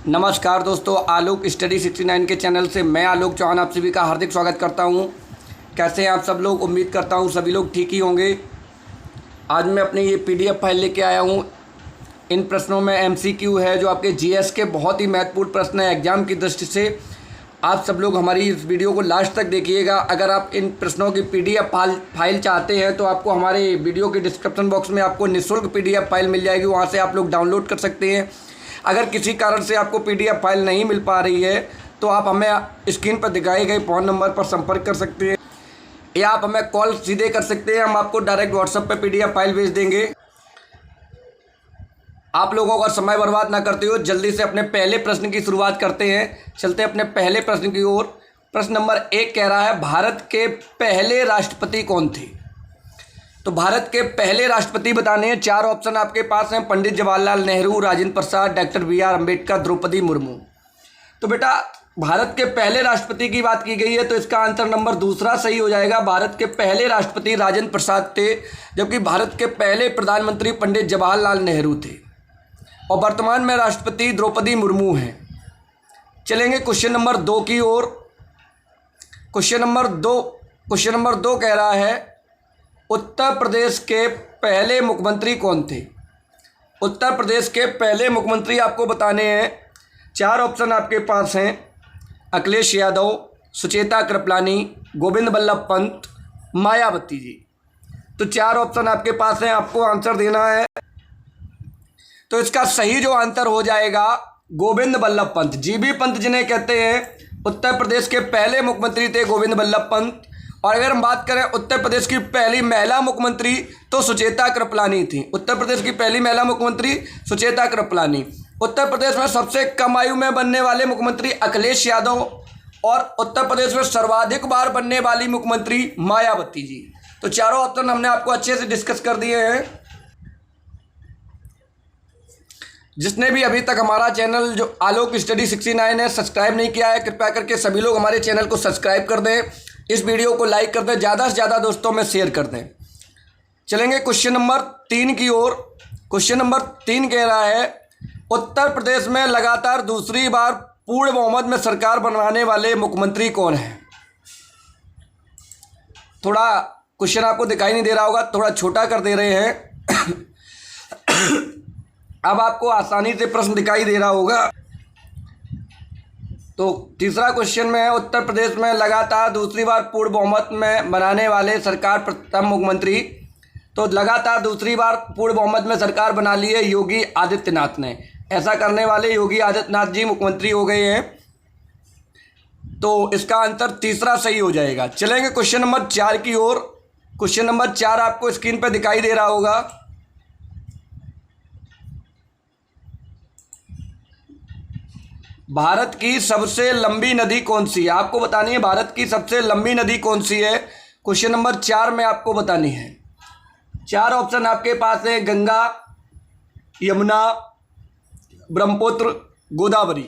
नमस्कार दोस्तों, आलोक स्टडी 69 के चैनल से मैं आलोक चौहान आप सभी का हार्दिक स्वागत करता हूं। कैसे हैं आप सब लोग? उम्मीद करता हूं सभी लोग ठीक ही होंगे। आज मैं अपनी ये पीडीएफ फाइल लेके आया हूं। इन प्रश्नों में एमसीक्यू है जो आपके जीएस के बहुत ही महत्वपूर्ण प्रश्न है एग्जाम की दृष्टि से। आप सब लोग हमारी इस वीडियो को लास्ट तक देखिएगा। अगर आप इन प्रश्नों की पीडीएफ फाइल चाहते हैं तो आपको हमारे वीडियो के डिस्क्रिप्शन बॉक्स में आपको निःशुल्क पीडीएफ फाइल मिल जाएगी, वहाँ से आप लोग डाउनलोड कर सकते हैं। अगर किसी कारण से आपको पीडीएफ फाइल नहीं मिल पा रही है तो आप हमें स्क्रीन पर दिखाए गए फ़ोन नंबर पर संपर्क कर सकते हैं या आप हमें कॉल सीधे कर सकते हैं। हम आपको डायरेक्ट व्हाट्सएप पर पीडीएफ फाइल भेज देंगे। आप लोगों का समय बर्बाद ना करते हो, जल्दी से अपने पहले प्रश्न की शुरुआत करते हैं। चलते हैं अपने पहले प्रश्न की ओर। प्रश्न नंबर 1 कह रहा है, भारत के पहले राष्ट्रपति कौन थे? तो भारत के पहले राष्ट्रपति बताने हैं। 4 ऑप्शन आपके पास हैं, पंडित जवाहरलाल नेहरू, राजेंद्र प्रसाद, डॉक्टर BR अम्बेडकर, द्रौपदी मुर्मू। तो बेटा भारत के पहले राष्ट्रपति की बात की गई है तो इसका आंसर नंबर 2 सही हो जाएगा। भारत के पहले राष्ट्रपति राजेंद्र प्रसाद थे, जबकि भारत के पहले प्रधानमंत्री पंडित जवाहरलाल नेहरू थे और वर्तमान में राष्ट्रपति द्रौपदी मुर्मू हैं। चलेंगे क्वेश्चन नंबर 2 की ओर। क्वेश्चन नंबर 2 कह रहा है, उत्तर प्रदेश के पहले मुख्यमंत्री कौन थे? उत्तर प्रदेश के पहले मुख्यमंत्री आपको बताने हैं। 4 ऑप्शन आपके पास हैं, अखिलेश यादव, सुचेता कृपलानी, गोविंद बल्लभ पंत, मायावती जी। तो 4 ऑप्शन आपके पास हैं, आपको आंसर देना है। तो इसका सही जो आंसर हो जाएगा गोविंद बल्लभ पंत। जीबी पंत जिन्हें कहते हैं, उत्तर प्रदेश के पहले मुख्यमंत्री थे गोविंद बल्लभ पंत। और अगर हम बात करें उत्तर प्रदेश की पहली महिला मुख्यमंत्री तो सुचेता कृपलानी थी। उत्तर प्रदेश की पहली महिला मुख्यमंत्री सुचेता कृपलानी। उत्तर प्रदेश में सबसे कम आयु में बनने वाले मुख्यमंत्री अखिलेश यादव और उत्तर प्रदेश में सर्वाधिक बार बनने वाली मुख्यमंत्री मायावती जी। तो चारों ऑप्शन हमने आपको अच्छे से डिस्कस कर दिए हैं। जिसने भी अभी तक हमारा चैनल जो आलोक स्टडी 69 है सब्सक्राइब नहीं किया है, कृपया करके सभी लोग हमारे चैनल को सब्सक्राइब कर दें, इस वीडियो को लाइक कर दें, ज़्यादा से ज़्यादा दोस्तों में शेयर कर दें। चलेंगे क्वेश्चन नंबर 3 की ओर। क्वेश्चन नंबर 3 कह रहा है, उत्तर प्रदेश में लगातार दूसरी बार पूर्ण बहुमत में सरकार बनवाने वाले मुख्यमंत्री कौन हैं? थोड़ा क्वेश्चन आपको दिखाई नहीं दे रहा होगा, थोड़ा छोटा कर दे रहे हैं। अब आपको आसानी से प्रश्न दिखाई दे रहा होगा। तो तीसरा क्वेश्चन में है, उत्तर प्रदेश में लगातार दूसरी बार पूर्ण बहुमत में बनाने वाले सरकार प्रथम मुख्यमंत्री। तो लगातार दूसरी बार पूर्ण बहुमत में सरकार बना ली है योगी आदित्यनाथ ने। ऐसा करने वाले योगी आदित्यनाथ जी मुख्यमंत्री हो गए हैं। तो इसका आंसर तीसरा सही हो जाएगा। चलेंगे क्वेश्चन नंबर 4 की ओर। क्वेश्चन नंबर 4 आपको स्क्रीन पर दिखाई दे रहा होगा। भारत की सबसे लंबी नदी कौन सी है? आपको बतानी है भारत की सबसे लंबी नदी कौन सी है। क्वेश्चन नंबर 4 में आपको बतानी है। 4 ऑप्शन आपके पास है, गंगा, यमुना, ब्रह्मपुत्र, गोदावरी।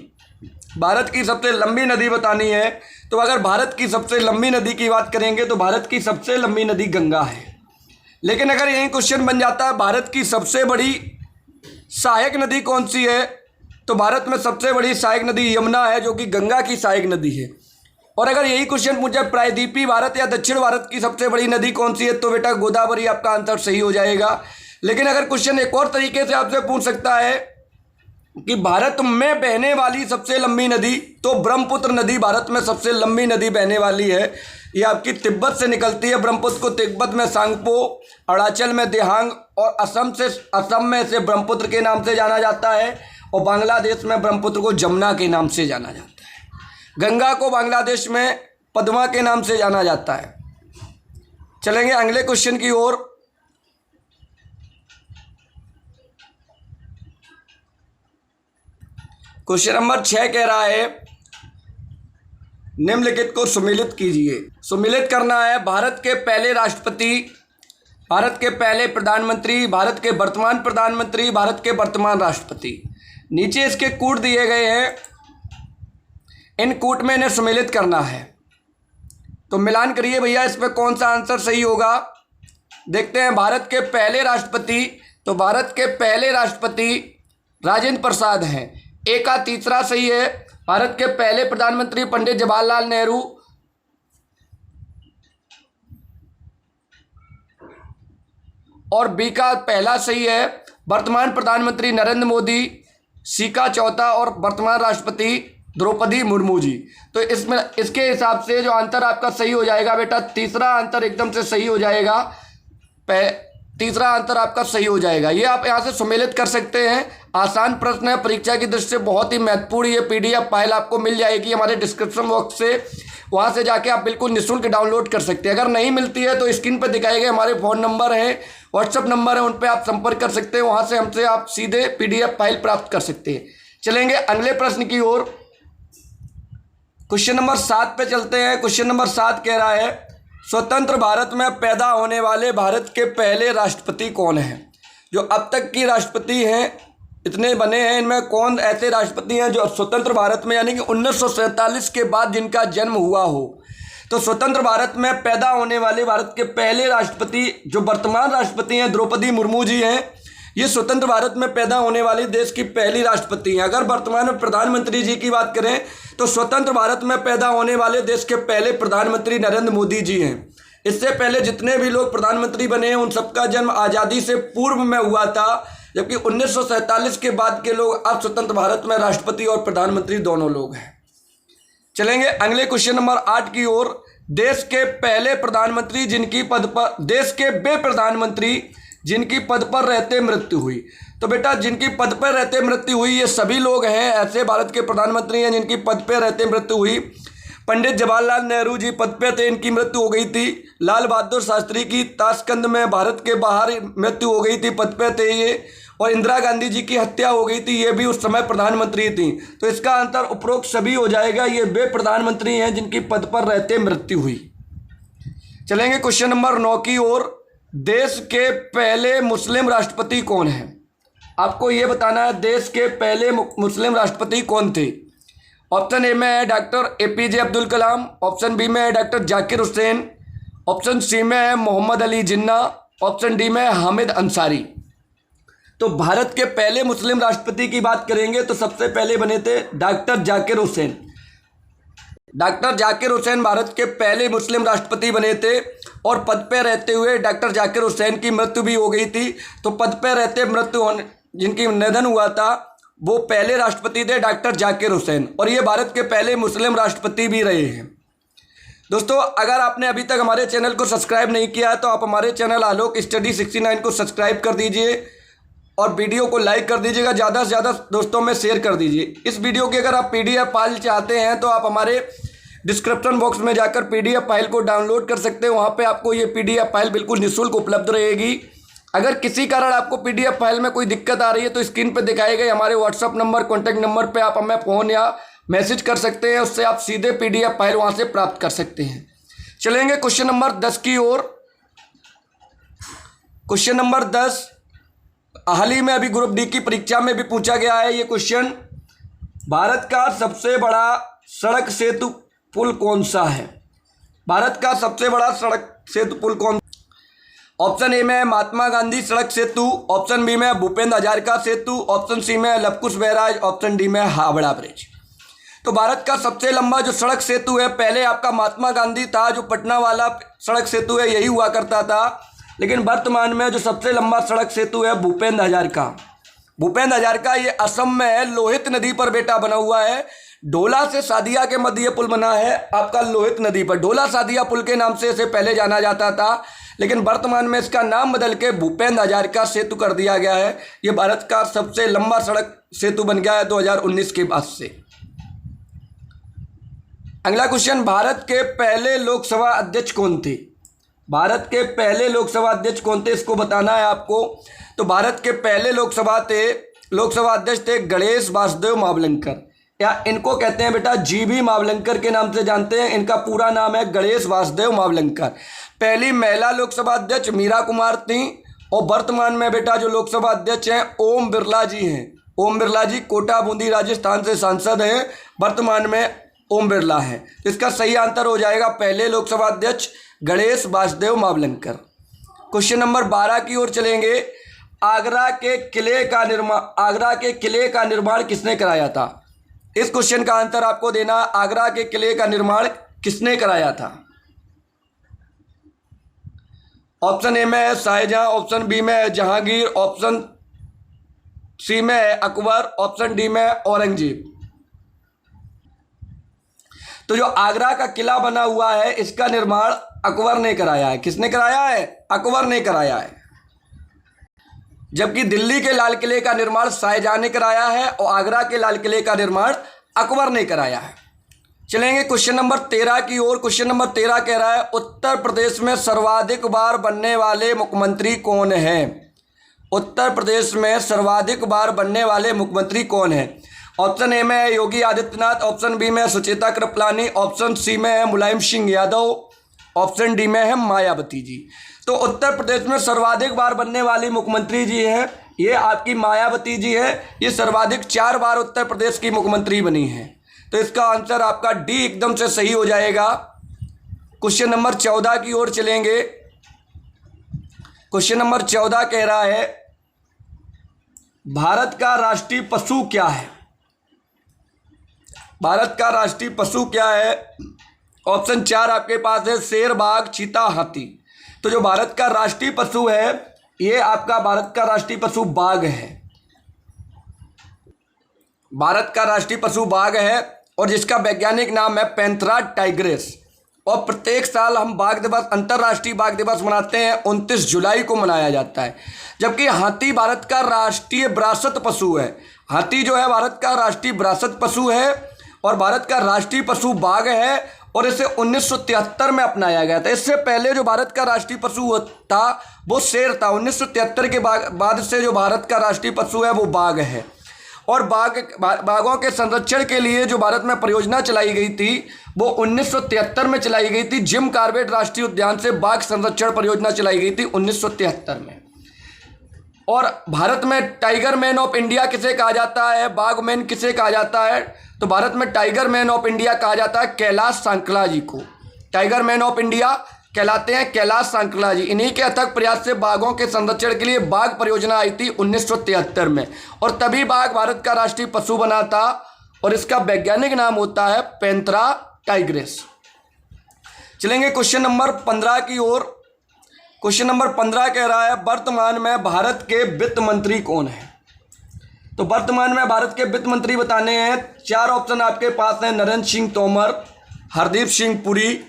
भारत की सबसे लंबी नदी बतानी है। तो अगर भारत की सबसे लंबी नदी की बात करेंगे तो भारत की सबसे लंबी नदी गंगा है। लेकिन अगर यही क्वेश्चन बन जाता है भारत की सबसे बड़ी सहायक नदी कौन सी है, तो भारत में सबसे बड़ी सहायक नदी यमुना है, जो कि गंगा की सहायक नदी है। और अगर यही क्वेश्चन पूछे प्रायद्वीपीय भारत या दक्षिण भारत की सबसे बड़ी नदी कौन सी है, तो बेटा गोदावरी आपका आंसर सही हो जाएगा। लेकिन अगर क्वेश्चन एक और तरीके से आपसे पूछ सकता है कि भारत में बहने वाली सबसे लंबी नदी, तो ब्रह्मपुत्र नदी भारत में सबसे लंबी नदी बहने वाली है। ये आपकी तिब्बत से निकलती है। ब्रह्मपुत्र को तिब्बत में सांगपो, अरुणाचल में देहांग और असम में इसे ब्रह्मपुत्र के नाम से जाना जाता है और बांग्लादेश में ब्रह्मपुत्र को जमुना के नाम से जाना जाता है। गंगा को बांग्लादेश में पद्मा के नाम से जाना जाता है। चलेंगे अगले क्वेश्चन की ओर। क्वेश्चन नंबर 6 कह रहा है, निम्नलिखित को सुमेलित कीजिए। सुमेलित करना है भारत के पहले राष्ट्रपति, भारत के पहले प्रधानमंत्री, भारत के वर्तमान प्रधानमंत्री, भारत के वर्तमान राष्ट्रपति। नीचे इसके कूट दिए गए हैं, इन कूट में इन्हें सम्मिलित करना है। तो मिलान करिए भैया, इसमें कौन सा आंसर सही होगा। देखते हैं भारत के पहले राष्ट्रपति, तो भारत के पहले राष्ट्रपति राजेंद्र प्रसाद हैं। ए का तीसरा सही है, भारत के पहले प्रधानमंत्री पंडित जवाहरलाल नेहरू। और बी का पहला सही है, वर्तमान प्रधानमंत्री नरेंद्र मोदी। सी का चौथा और वर्तमान राष्ट्रपति द्रौपदी मुर्मू जी। तो इसमें इसके हिसाब से जो आंसर आपका सही हो जाएगा बेटा, तीसरा आंसर एकदम से सही हो जाएगा। तीसरा आंसर आपका सही हो जाएगा। ये आप यहाँ से सुमेलित कर सकते हैं। आसान प्रश्न है, परीक्षा की दृष्टि से बहुत ही महत्वपूर्ण। ये पीडीएफ फाइल आपको मिल जाएगी हमारे डिस्क्रिप्शन बॉक्स से, वहाँ से जाके आप बिल्कुल निःशुल्क डाउनलोड कर सकते हैं। अगर नहीं मिलती है तो स्क्रीन पर दिखाए गए हमारे फ़ोन नंबर हैं, व्हाट्सअप नंबर है, उन पर आप संपर्क कर सकते हैं। वहाँ से हमसे आप सीधे पीडीएफ फाइल प्राप्त कर सकते हैं। चलेंगे अगले प्रश्न की ओर। क्वेश्चन नंबर 7 पे चलते हैं। क्वेश्चन नंबर 7 कह रहा है, स्वतंत्र भारत में पैदा होने वाले भारत के पहले राष्ट्रपति कौन हैं? जो अब तक की राष्ट्रपति हैं, इतने बने हैं, इनमें कौन ऐसे राष्ट्रपति हैं जो स्वतंत्र भारत में यानी कि 1947 के बाद जिनका जन्म हुआ हो? तो स्वतंत्र भारत में पैदा होने वाले भारत के पहले राष्ट्रपति जो वर्तमान राष्ट्रपति हैं द्रौपदी मुर्मू जी हैं। ये स्वतंत्र भारत में पैदा होने वाली देश की पहली राष्ट्रपति हैं। अगर वर्तमान में प्रधानमंत्री जी की बात करें तो स्वतंत्र भारत में पैदा होने वाले देश के पहले प्रधानमंत्री नरेंद्र मोदी जी हैं। इससे पहले जितने भी लोग प्रधानमंत्री बने हैं उन सबका जन्म आज़ादी से पूर्व में हुआ था, जबकि 1947 के बाद के लोग अब स्वतंत्र भारत में राष्ट्रपति और प्रधानमंत्री दोनों लोग हैं। चलेंगे अगले क्वेश्चन नंबर 8 की ओर। देश के पहले प्रधानमंत्री जिनकी पद पर देश के वे प्रधानमंत्री जिनकी पद पर रहते मृत्यु हुई। तो बेटा जिनकी पद पर रहते मृत्यु हुई ये सभी लोग हैं, ऐसे भारत के प्रधानमंत्री हैं जिनकी पद पर रहते मृत्यु हुई। पंडित जवाहरलाल नेहरू जी पद पे थे, इनकी मृत्यु हो गई थी। लाल बहादुर शास्त्री की ताशकंद में भारत के बाहर मृत्यु हो गई थी, पद पे थे ये। और इंदिरा गांधी जी की हत्या हो गई थी, ये भी उस समय प्रधानमंत्री थी। तो इसका आंसर उपरोक्त सभी हो जाएगा। ये वे प्रधानमंत्री हैं जिनकी पद पर रहते मृत्यु हुई। चलेंगे क्वेश्चन नंबर 9 की ओर। देश के पहले मुस्लिम राष्ट्रपति कौन है? आपको ये बताना है देश के पहले मुस्लिम राष्ट्रपति कौन थे। ऑप्शन ए में है doctor APJ Abdul Kalam, option B में है doctor Zakir Hussain, option C में है मोहम्मद अली जिन्ना, ऑप्शन डी में है हामिद अंसारी। तो भारत के पहले मुस्लिम राष्ट्रपति की बात करेंगे तो सबसे पहले बने थे डॉक्टर जाकिर हुसैन। डॉक्टर जाकिर हुसैन भारत के पहले मुस्लिम राष्ट्रपति बने थे और पद पर रहते हुए डॉक्टर जाकिर हुसैन की मृत्यु भी हो गई थी। तो पद पर रहते मृत्यु होने जिनकी निधन हुआ था वो पहले राष्ट्रपति थे डॉक्टर जाकिर हुसैन, और ये भारत के पहले मुस्लिम राष्ट्रपति भी रहे हैं। दोस्तों अगर आपने अभी तक हमारे चैनल को सब्सक्राइब नहीं किया है तो आप हमारे चैनल आलोक स्टडी 69 को सब्सक्राइब कर दीजिए और वीडियो को लाइक कर दीजिएगा, ज़्यादा से ज़्यादा दोस्तों में शेयर कर दीजिए। इस वीडियो की अगर आप पीडीएफ फाइल चाहते हैं तो आप हमारे डिस्क्रिप्शन बॉक्स में जाकर पीडीएफ फाइल को डाउनलोड कर सकते हैं। वहाँ पे आपको ये पीडीएफ फाइल बिल्कुल निःशुल्क उपलब्ध रहेगी। अगर किसी कारण आपको पीडीएफ फाइल में कोई दिक्कत आ रही है तो स्क्रीन पर दिखाए गए हमारे व्हाट्सअप नंबर, कॉन्टैक्ट नंबर पर आप हमें फ़ोन या मैसेज कर सकते हैं, उससे आप सीधे पीडीएफ फाइल वहाँ से प्राप्त कर सकते हैं। चलेंगे क्वेश्चन नंबर 10 की ओर। क्वेश्चन नंबर 10 हाल ही में अभी ग्रुप डी की परीक्षा में भी पूछा गया है ये क्वेश्चन। भारत का सबसे बड़ा सड़क सेतु पुल कौन सा है? भारत का सबसे बड़ा सड़क सेतु पुल कौन? ऑप्शन ए में है महात्मा गांधी सड़क सेतु, ऑप्शन बी में है भूपेंद्र हजारिका सेतु, ऑप्शन सी में है लवकुश बैराज, ऑप्शन डी में है हावड़ा ब्रिज। तो भारत का सबसे लंबा जो सड़क सेतु है पहले आपका महात्मा गांधी था, जो पटना वाला सड़क सेतु है यही हुआ करता था, लेकिन वर्तमान में जो सबसे लंबा सड़क सेतु है भूपेंद्र हजारिका। भूपेंद्र हजारिका ये असम में है, लोहित नदी पर बेटा बना हुआ है। ढोला से सादिया के मध्य ये पुल बना है आपका लोहित नदी पर। ढोला सादिया पुल के नाम से इसे पहले जाना जाता था, लेकिन वर्तमान में इसका नाम बदल के भूपेंद्र हजारिका सेतु कर दिया गया है। ये भारत का सबसे लंबा सड़क सेतु बन गया है 2019 के बाद से। अगला क्वेश्चन, भारत के पहले लोकसभा अध्यक्ष कौन थे? भारत के पहले लोकसभा अध्यक्ष कौन थे इसको बताना है आपको। तो भारत के पहले लोकसभा अध्यक्ष थे गणेश वासुदेव मावलंकर, या इनको कहते हैं बेटा जीबी मावलंकर के नाम से जानते हैं। इनका पूरा नाम है गणेश वासुदेव मावलंकर। पहली महिला लोकसभा अध्यक्ष मीरा कुमार थी, और वर्तमान में बेटा जो लोकसभा अध्यक्ष हैं ओम बिरला जी हैं। ओम बिरला जी कोटा बूंदी राजस्थान से सांसद हैं, वर्तमान में ओम बिरला है। इसका सही आंसर हो जाएगा पहले लोकसभा अध्यक्ष गणेश वासुदेव मावलंकर। क्वेश्चन नंबर 12 की ओर चलेंगे। आगरा के किले का निर्माण किसने कराया था? इस क्वेश्चन का आंसर आपको देना, आगरा के किले का निर्माण किसने कराया था? ऑप्शन ए में है शाहजहां, ऑप्शन बी में है जहांगीर, ऑप्शन सी में है अकबर, ऑप्शन डी में है औरंगजेब। तो जो आगरा का किला बना हुआ है इसका निर्माण अकबर ने कराया है। किसने कराया है? अकबर ने कराया है। जबकि दिल्ली के लाल किले का निर्माण शाहजहां ने कराया है और आगरा के लाल किले का निर्माण अकबर ने कराया है। चलेंगे क्वेश्चन नंबर 13 की ओर। क्वेश्चन नंबर 13 कह रहा है उत्तर प्रदेश में सर्वाधिक बार बनने वाले मुख्यमंत्री कौन है? उत्तर प्रदेश में सर्वाधिक बार बनने वाले मुख्यमंत्री कौन है? ऑप्शन ए में है योगी आदित्यनाथ, ऑप्शन बी में है सुचेता कृपलानी, ऑप्शन सी में है मुलायम सिंह यादव, ऑप्शन डी में है मायावती जी। तो उत्तर प्रदेश में सर्वाधिक बार बनने वाली मुख्यमंत्री जी हैं ये आपकी मायावती जी है। ये सर्वाधिक 4 बार उत्तर प्रदेश की मुख्यमंत्री बनी है। तो इसका आंसर आपका डी एकदम से सही हो जाएगा। क्वेश्चन नंबर 14 की ओर चलेंगे। क्वेश्चन नंबर 14 कह रहा है भारत का राष्ट्रीय पशु क्या है? भारत का राष्ट्रीय पशु क्या है? ऑप्शन 4 आपके पास है शेर, बाघ, चीता, हाथी। तो जो भारत का राष्ट्रीय पशु है ये आपका भारत का राष्ट्रीय पशु बाघ है। भारत का राष्ट्रीय पशु बाघ है और जिसका वैज्ञानिक नाम है पैंथेरा टाइग्रिस। और प्रत्येक साल हम बाघ दिवस, अंतर्राष्ट्रीय बाघ दिवस मनाते हैं, 29 जुलाई को मनाया जाता है। जबकि हाथी भारत का राष्ट्रीय विरासत पशु है। हाथी जो है भारत का राष्ट्रीय विरासत पशु है और भारत का राष्ट्रीय पशु बाघ है और इसे 1973 में अपनाया गया था। इससे पहले जो भारत का राष्ट्रीय पशु था वो शेर था। 1973 के बाद से जो भारत का राष्ट्रीय पशु है वो बाघ है। और बाघों के संरक्षण के लिए जो भारत में परियोजना चलाई गई थी वो 1973 में चलाई गई थी। जिम कॉर्बेट राष्ट्रीय उद्यान से बाघ संरक्षण परियोजना चलाई गई थी 1973 में। और भारत में टाइगर मैन ऑफ इंडिया किसे कहा जाता है? बाघ मैन किसे कहा जाता है? तो भारत में टाइगर मैन ऑफ इंडिया कहा जाता है कैलाश सांकला जी को। टाइगर मैन ऑफ इंडिया कहलाते हैं कैलाश सांकला जी। इन्हीं के अथक प्रयास से बाघों के संरक्षण के लिए बाघ परियोजना आई थी 1973 में और तभी बाघ भारत का राष्ट्रीय पशु बना था और इसका वैज्ञानिक नाम होता है पैंथेरा टाइग्रिस। चलेंगे क्वेश्चन नंबर 15 की ओर। क्वेश्चन नंबर 15 कह रहा है वर्तमान में भारत के वित्त मंत्री कौन है? तो वर्तमान में भारत के वित्त मंत्री बताने हैं। 4 ऑप्शन आपके पास हैं, नरेंद्र सिंह तोमर, हरदीप सिंह पुरी,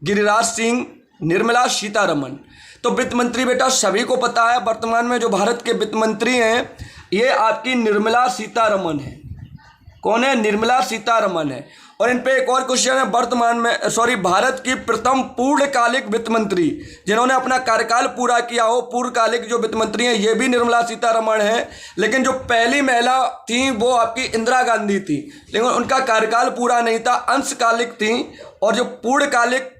गिरिराज सिंह, निर्मला सीतारमण। तो वित्त मंत्री बेटा सभी को पता है, वर्तमान में जो भारत के वित्त मंत्री हैं ये आपकी निर्मला सीतारमण है। कौन है? निर्मला सीतारमण है। और इन पे एक और क्वेश्चन है, वर्तमान में भारत की प्रथम पूर्णकालिक वित्त मंत्री जिन्होंने अपना कार्यकाल पूरा किया हो, पूर्णकालिक जो वित्त मंत्री हैं ये भी निर्मला सीतारमण है। लेकिन जो पहली महिला थी वो आपकी इंदिरा गांधी थी, लेकिन उनका कार्यकाल पूरा नहीं था, अंशकालिक थी। और जो पूर्णकालिक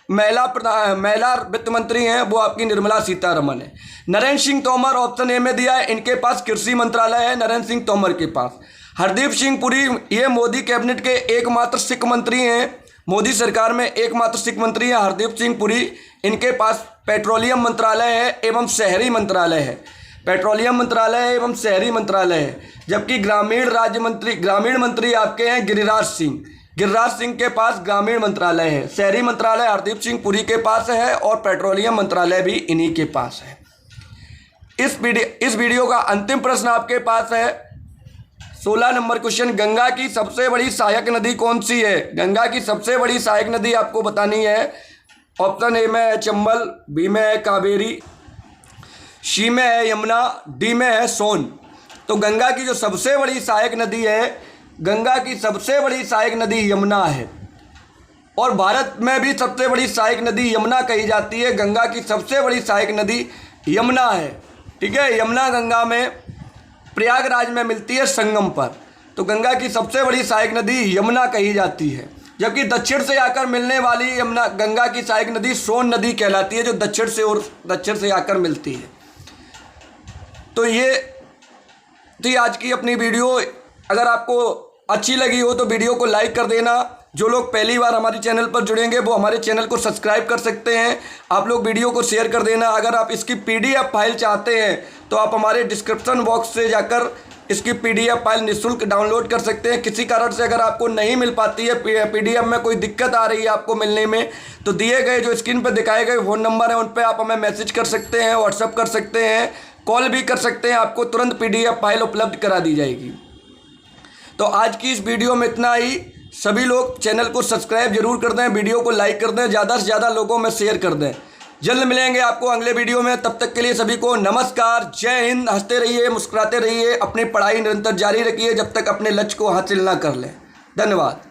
महिला वित्त मंत्री हैं वो आपकी निर्मला सीतारमण है। नरेंद्र सिंह तोमर ऑप्शन ए में दिया है, इनके पास कृषि मंत्रालय है नरेंद्र सिंह तोमर के पास। हरदीप सिंह पुरी ये मोदी कैबिनेट के एकमात्र सिख मंत्री हैं, मोदी सरकार में एकमात्र सिख मंत्री हैं हरदीप सिंह पुरी। इनके पास पेट्रोलियम मंत्रालय है एवं शहरी मंत्रालय है। पेट्रोलियम मंत्रालय एवं शहरी मंत्रालय है। जबकि ग्रामीण मंत्री आपके हैं गिरिराज सिंह। गिरिराज सिंह के पास ग्रामीण मंत्रालय है। शहरी मंत्रालय हरदीप सिंह पुरी के पास है और पेट्रोलियम मंत्रालय भी इन्हीं के पास है। इस वीडियो का अंतिम प्रश्न आपके पास है 16 नंबर क्वेश्चन, गंगा की सबसे बड़ी सहायक नदी कौन सी है? गंगा की सबसे बड़ी सहायक नदी आपको बतानी है। ऑप्शन ए में है चंबल, बी में है कावेरी, सी में है यमुना, डी में है सोन। तो गंगा की जो सबसे बड़ी सहायक नदी है, गंगा की सबसे बड़ी सहायक नदी यमुना है। और भारत में भी सबसे बड़ी सहायक नदी यमुना कही जाती है। गंगा की सबसे बड़ी सहायक नदी यमुना है। ठीक है, यमुना गंगा में प्रयागराज में मिलती है संगम पर। तो गंगा की सबसे बड़ी सहायक नदी यमुना कही जाती है। जबकि दक्षिण से आकर मिलने वाली यमुना गंगा की सहायक नदी सोन नदी कहलाती है, जो दक्षिण से आकर मिलती है। तो ये थी आज की अपनी वीडियो। अगर आपको अच्छी लगी हो तो वीडियो को लाइक कर देना, जो लोग पहली बार हमारे चैनल पर जुड़ेंगे वो हमारे चैनल को सब्सक्राइब कर सकते हैं। आप लोग वीडियो को शेयर कर देना। अगर आप इसकी PDF फाइल चाहते हैं तो आप हमारे डिस्क्रिप्शन बॉक्स से जाकर इसकी PDF फाइल निःशुल्क डाउनलोड कर सकते हैं। किसी कारण से अगर आपको नहीं मिल पाती है, PDF में कोई दिक्कत आ रही है आपको मिलने में, तो दिए गए जो स्क्रीन पर दिखाए गए फ़ोन नंबर हैं उन पर आप हमें मैसेज कर सकते हैं, व्हाट्सअप कर सकते हैं, कॉल भी कर सकते हैं। आपको तुरंत PDF फाइल उपलब्ध करा दी जाएगी। तो आज की इस वीडियो में इतना ही। सभी लोग चैनल को सब्सक्राइब जरूर कर दें, वीडियो को लाइक कर दें, ज़्यादा से ज़्यादा लोगों में शेयर कर दें। जल्द मिलेंगे आपको अगले वीडियो में। तब तक के लिए सभी को नमस्कार, जय हिंद। हंसते रहिए, मुस्कुराते रहिए, अपनी पढ़ाई निरंतर जारी रखिए जब तक अपने लक्ष्य को हासिल ना कर लें। धन्यवाद।